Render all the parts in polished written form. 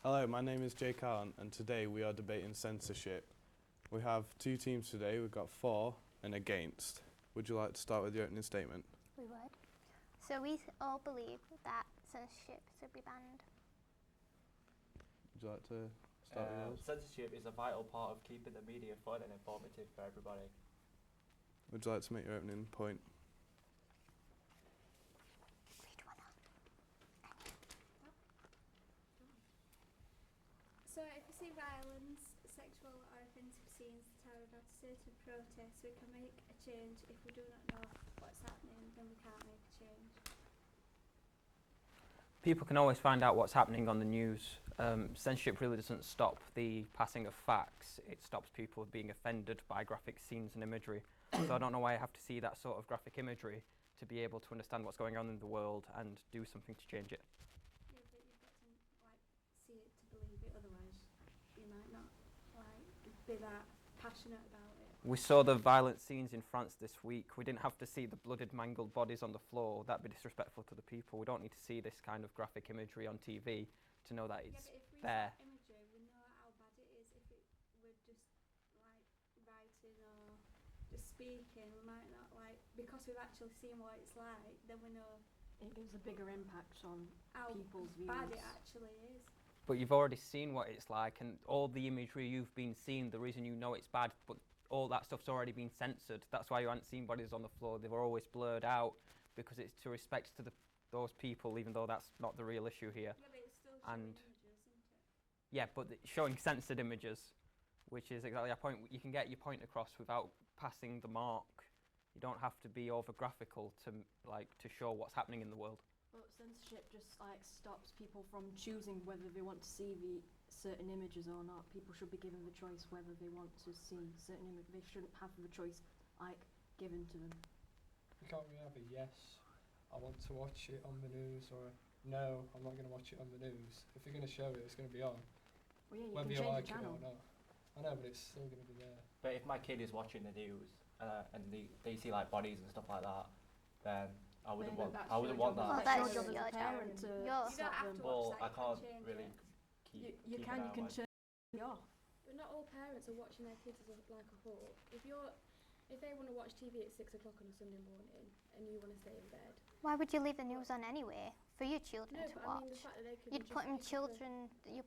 Hello, my name is Jay Carn, and today we are debating censorship. We have two teams today. We've got for and against. Would you like to start with your opening statement? We would. So we all believe that censorship should be banned. Would you like to start with yours? Censorship is a vital part of keeping the media fun and informative for everybody. Would you like to make your opening point? Read one out. So if we see violence, sexual or offensive scenes that are about a certain protest, we can make a change. If we do not know what's happening, then we can't make a change. People can always find out what's happening on the news. Censorship really doesn't stop the passing of facts. It stops people being offended by graphic scenes and imagery. So I don't know why I have to see that sort of graphic imagery to be able to understand what's going on in the world and do something to change it. Yeah, but you've got to see it to believe it. Otherwise, you might not be that passionate about it. We saw the violent scenes in France this week. We didn't have to see the blooded, mangled bodies on the floor. That'd be disrespectful to the people. We don't need to see this kind of graphic imagery on TV to know that it's but if we there. saw imagery, we know how bad it is. If it were just writing or just speaking, we might not because we've actually seen what it's like. Then we know it gives a bigger impact on how people's views. bad it actually is. But you've already seen what it's like, and all the imagery you've been seeing, the reason you know it's bad, but all that stuff's already been censored. That's why you haven't seen bodies on the floor. They were always blurred out because it's to respect to those people, even though that's not the real issue here. Yeah, but it's still showing images, isn't it? Yeah, but showing censored images, which is exactly our point. You can get your point across without passing the mark. You don't have to be over graphical to show what's happening in the world. But censorship just stops people from choosing whether they want to see the certain images or not. People should be given the choice whether they want to see certain images. They shouldn't have the choice given to them. You can't really have a yes, I want to watch it on the news, or a no, I'm not going to watch it on the news. If they're going to show it, it's going to be on. Well, yeah, you whether can you change like the channel. it or not. I know, but it's still going to be there. But if my kid is watching the news and they see bodies and stuff like that, then I wouldn't want that. Well, that's your your job as a parent to You don't stop have them. to Well, watch I that. can't You can change really it. keep. You can turn it off. But not all parents are watching their kids as like a whole. If they want to watch TV at 6 o'clock on a Sunday morning and you want to stay in bed. Why would you leave the news on anyway for your children No, to but watch? I mean the fact that they could You'd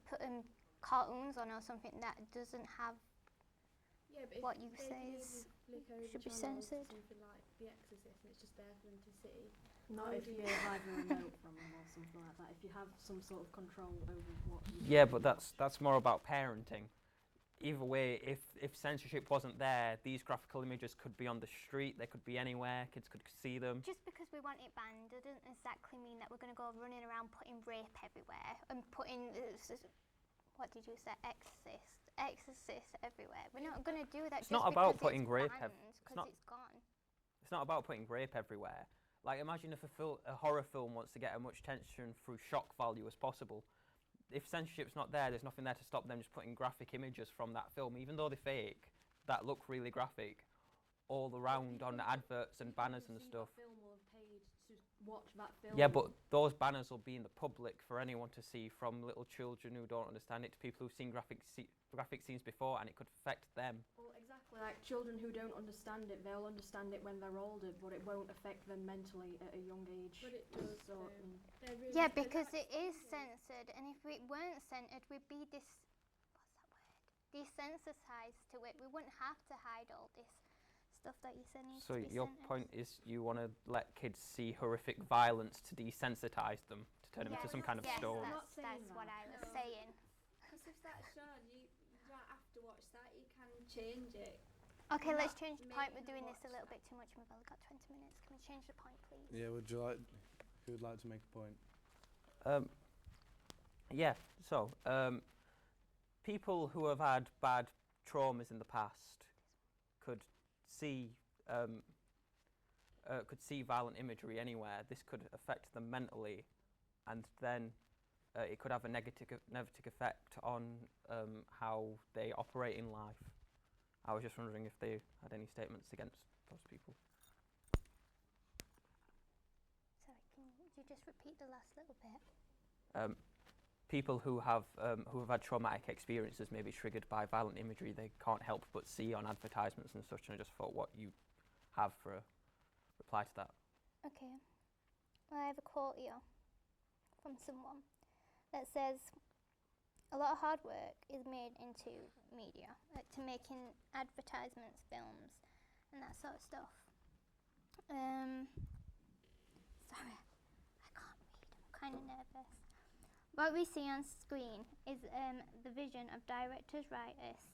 put them cartoons on or something that doesn't have yeah, but what if you they say can is easily flick over should be channels to censored. something like The Exorcist and it's just there for them to see. Not if you hide a remote from them or something like that. If you have some sort of control over what you Yeah, but that's more about parenting. Either way, if censorship wasn't there, these graphical images could be on the street, they could be anywhere, kids could see them. Just because we want it banned doesn't exactly mean that we're going to go running around putting rape everywhere and putting, what did you say, exorcist everywhere. We're not going to do that. It's not about putting rape because it's gone. It's not about putting rape everywhere. Like, imagine if a horror film wants to get as much attention through shock value as possible. If censorship's not there, there's nothing there to stop them just putting graphic images from that film, even though they're fake, that look really graphic, all around on the adverts and banners and stuff. Film will have paid to watch that film. Yeah, but those banners will be in the public for anyone to see, from little children who don't understand it to people who've seen graphic scenes before, and it could affect them. Well, exactly. Like children who don't understand it, they'll understand it when they're older, but it won't affect them mentally at a young age. But it does. So, Really Yeah, because it is censored, and if it weren't censored, we'd be desensitized to it. We wouldn't have to hide all this stuff that you said needs So to be your censored. point is you want to let kids see horrific violence to desensitize them, to turn them into some kind of story. Yes, that's what I was saying. Because if that's shown, you don't have to watch that. You can change it. Okay, let's Not change the make point. We're them doing this a watch little that. bit too much. We've only got 20 minutes. Can we change the point, please? Yeah, who would like to make a point? Yeah, so people who have had bad traumas in the past could see violent imagery anywhere. This could affect them mentally, and then it could have a negative effect on how they operate in life. I was just wondering if they had any statements against those people. Sorry, can you just repeat the last little bit? people who have had traumatic experiences, maybe triggered by violent imagery, they can't help but see on advertisements and such. And I just thought, what you have for a reply to that? Okay. Well, I have a quote here from someone that says, a lot of hard work is made into media, to making advertisements, films, and that sort of stuff. Sorry, I can't read. I'm kind of nervous. What we see on screen is the vision of directors, writers,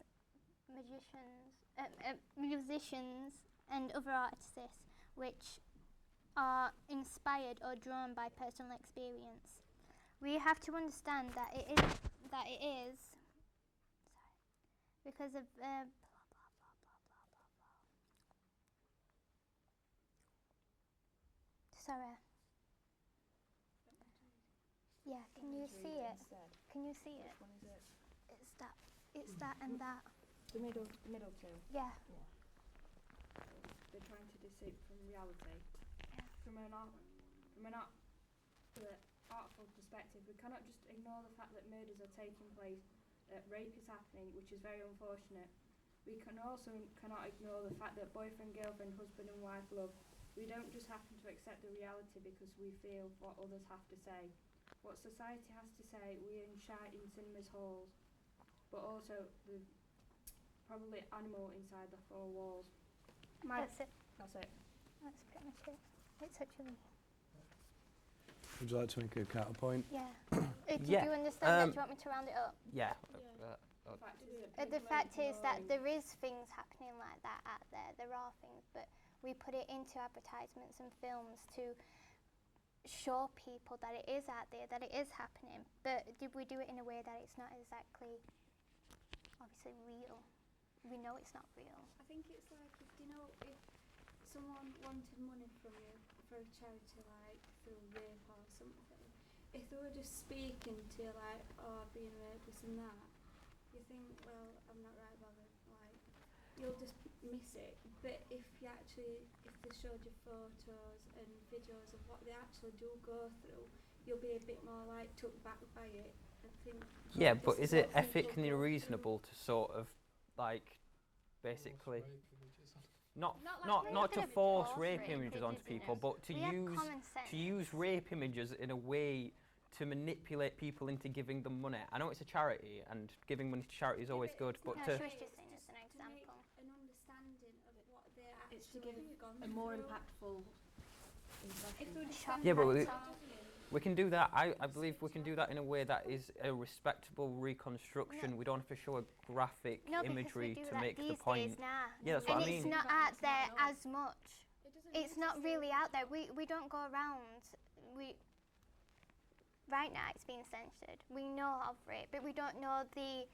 musicians, and other artists, which are inspired or drawn by personal experience. We have to understand that it is because of blah, blah, blah, blah, blah, blah, blah. Sorry. Yeah, can you see it? Can you see it? Which one is it? It's that and that. The middle two. Yeah. They're trying to deceive from reality. Yeah. From an artful perspective, we cannot just ignore the fact that murders are taking place, that rape is happening, which is very unfortunate. We cannot ignore the fact that boyfriend, girlfriend, husband and wife love. We don't just happen to accept the reality because we feel what others have to say. What society has to say, we enshine in cinemas halls, but also the probably animal inside the four walls. That's it. That's it. That's pretty much it. It's actually. Would you like to make a counterpoint? Yeah. Do Yeah, you understand that? Do you want me to round it up? Yeah. The fact is that there is things happening like that out there. There are things, but we put it into advertisements and films to show people that it is out there, that it is happening. But did we do it in a way that it's not exactly, obviously, real? We know it's not real. I think it's like if someone wanted money from you for a charity, like through rape or something, if they were just speaking to you like, oh, I've been raped, this and that, you think, well, I'm not right bothered, like, you'll just miss it. But if they showed you photos and videos of what they actually do go through, you'll be a bit more like took back by it and think. Yeah, but is it ethically reasonable to sort of like basically not to force rape images onto people, but to use rape images in a way to manipulate people into giving them money? I know it's a charity, and giving money to charity is always good, but No, to she was just saying as an example. An understanding of what they're It's to actually give gone a more through. impactful impression. If they were just Shop Yeah, but standing we can do that. I believe we can do that in a way that is a respectable reconstruction. We don't have to show a graphic No, imagery because we do to that make these the point. days now. Yeah, that's what And I mean. it's not out there as much. It doesn't It's need to not say really that. out there. We don't go around. Right now it's being censored. We know of rape, but we don't know the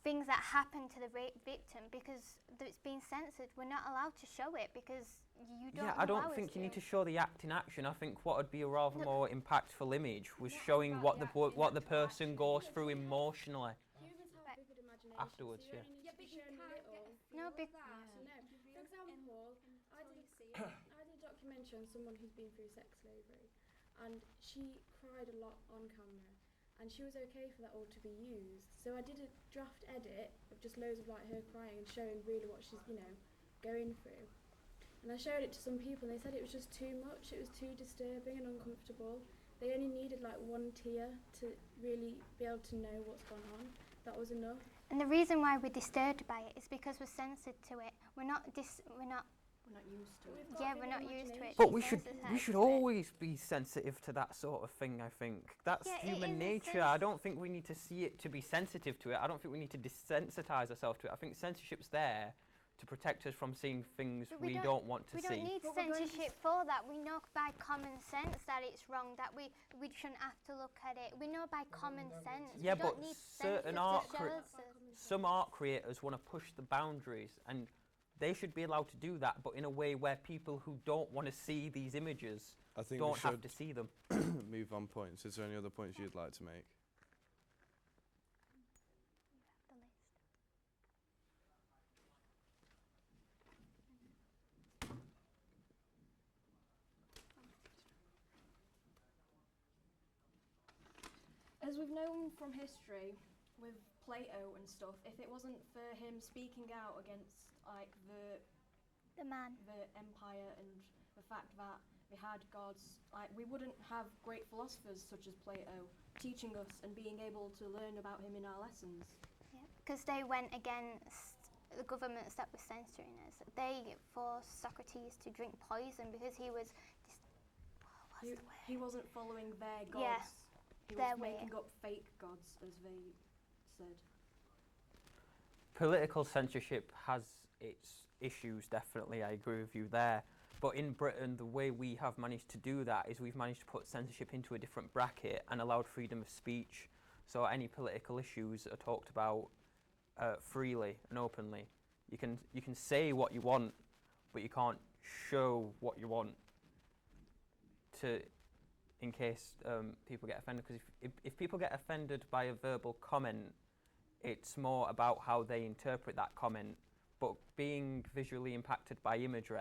things that happen to the rape victim because it's being censored. We're not allowed to show it because you don't. Yeah, I don't allow us think you need to show the act in action. I think what would be a rather more impactful image was Not showing about what the the act in what the actual person action. goes Yeah, through but you have- emotionally. Humans have Right. vivid imagination. Afterwards, so you yeah. only need Yeah, to but be you shown a can't little. get a No, feel bec- of that. So no, for example, I did a documentary on someone who's been through sex slavery, and she cried a lot on camera, and she was okay for that all to be used. So I did a draft edit of just loads of like her crying and showing really what she's going through. And I showed it to some people and they said it was just too much, it was too disturbing and uncomfortable. They only needed like one tear to really be able to know what's gone on. That was enough. And the reason why we're disturbed by it is because we're censored to it. We're not used to it. We're not used to it. We've got Yeah, vivid we're not used to it. imagination. But we She's should sensitised to it. always be sensitive to that sort of thing. I think that's Yeah, it human is a nature. I don't think we need to see it to be sensitive to it. I don't think we need to desensitize ourselves to it. I think censorship's there to protect us from seeing things But we we don't want to We see. don't need But we're going to censorship for that. We know by common sense that it's wrong, that we shouldn't have to look at it. We know by common sense. Yeah, we don't but need certain censorship art to show us. Some art creators want to push the boundaries, and they should be allowed to do that, but in a way where people who don't want to see these images I think don't we have should to see them. move on points. Is there any other points you'd like to make? The list. As we've known from history, with Plato and stuff, if it wasn't for him speaking out against like the empire and the fact that they had gods, like we wouldn't have great philosophers such as Plato teaching us and being able to learn about him in our lessons. Yeah, because they went against the governments that were censoring us. They forced Socrates to drink poison because he was. He wasn't following their gods. Yeah, he their was way. making up fake gods, as they said. Political censorship has its issues, definitely, I agree with you there. But in Britain, the way we have managed to do that is we've managed to put censorship into a different bracket and allowed freedom of speech. So any political issues are talked about freely and openly. You can say what you want, but you can't show what you want in case people get offended. Because if people get offended by a verbal comment, it's more about how they interpret that comment. But being visually impacted by imagery,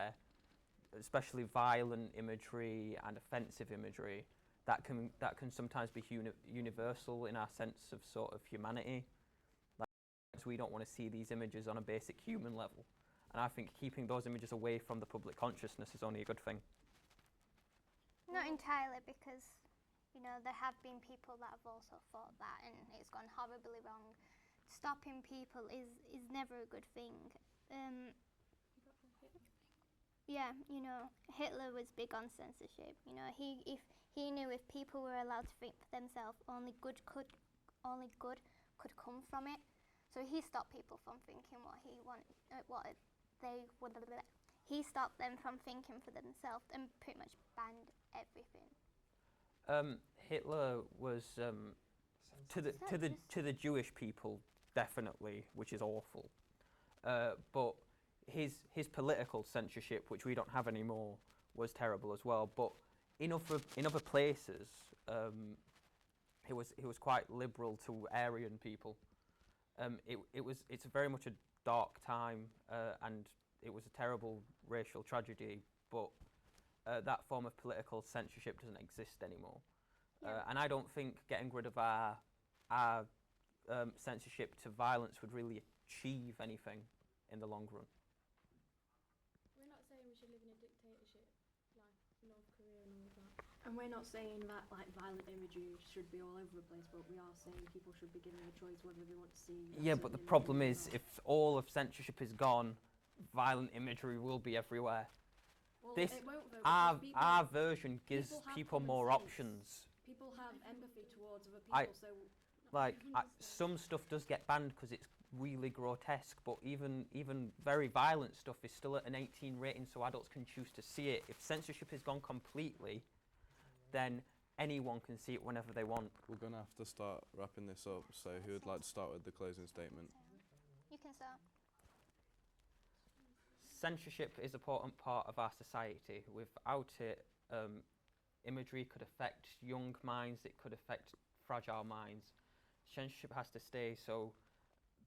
especially violent imagery and offensive imagery, that can sometimes be universal in our sense of sort of humanity. Like, we don't want to see these images on a basic human level, and I think keeping those images away from the public consciousness is only a good thing. Not entirely, because there have been people that have also thought that, and it's gone horribly wrong. Stopping people is never a good thing. Yeah, Hitler was big on censorship. He knew if people were allowed to think for themselves, only good could come from it. So he stopped people from thinking what he wanted, He stopped them from thinking for themselves and pretty much banned everything. Hitler was to the Jewish people, definitely, which is awful. But his political censorship, which we don't have anymore, was terrible as well. But in other places, he was quite liberal to Aryan people. It's very much a dark time, and it was a terrible racial tragedy. But that form of political censorship doesn't exist anymore. Yeah. And I don't think getting rid of our censorship to violence would really achieve anything in the long run. We're not saying we should live in a dictatorship like North Korea and all of that. And we're not saying that like violent imagery should be all over the place, but we are saying people should be given the choice whether they want to see. Yeah, but the problem is, if all of censorship is gone, violent imagery will be everywhere. Well, it won't though, because Our version gives people common more sense. Options. People have empathy towards other people, so Some stuff does get banned because it's really grotesque, but even very violent stuff is still at an 18 rating, so adults can choose to see it. If censorship is gone completely, then anyone can see it whenever they want. We're going to have to start wrapping this up, so who would like to start with the closing statement? You can start. Censorship is an important part of our society. Without it, imagery could affect young minds, it could affect fragile minds. Censorship has to stay so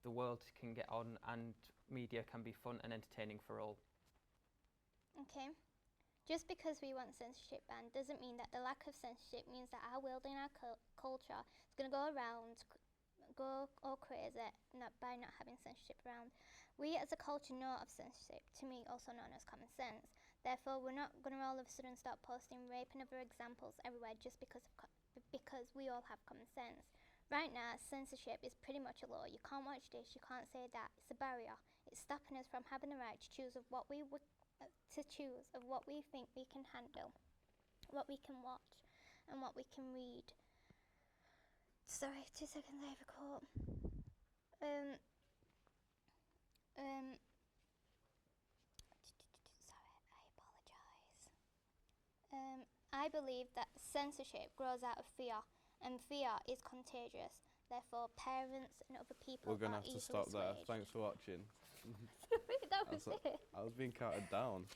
the world can get on and media can be fun and entertaining for all. Okay. Just because we want censorship banned doesn't mean that the lack of censorship means that our world and our culture is going to go all crazy by not having censorship around. We as a culture know of censorship, to me also known as common sense. Therefore, we're not going to all of a sudden start posting rape and other examples everywhere just because we all have common sense. Right now, censorship is pretty much a law. You can't watch this, you can't say that. It's a barrier. It's stopping us from having the right to choose of what we think we can handle, what we can watch, and what we can read. Sorry, 2 seconds, I have a quote. Sorry, I apologise. I believe that censorship grows out of fear, and fear is contagious. Therefore, parents and other people We're going to are have to easily stop there. swayed. Thanks for watching. That was it. I was being counted down.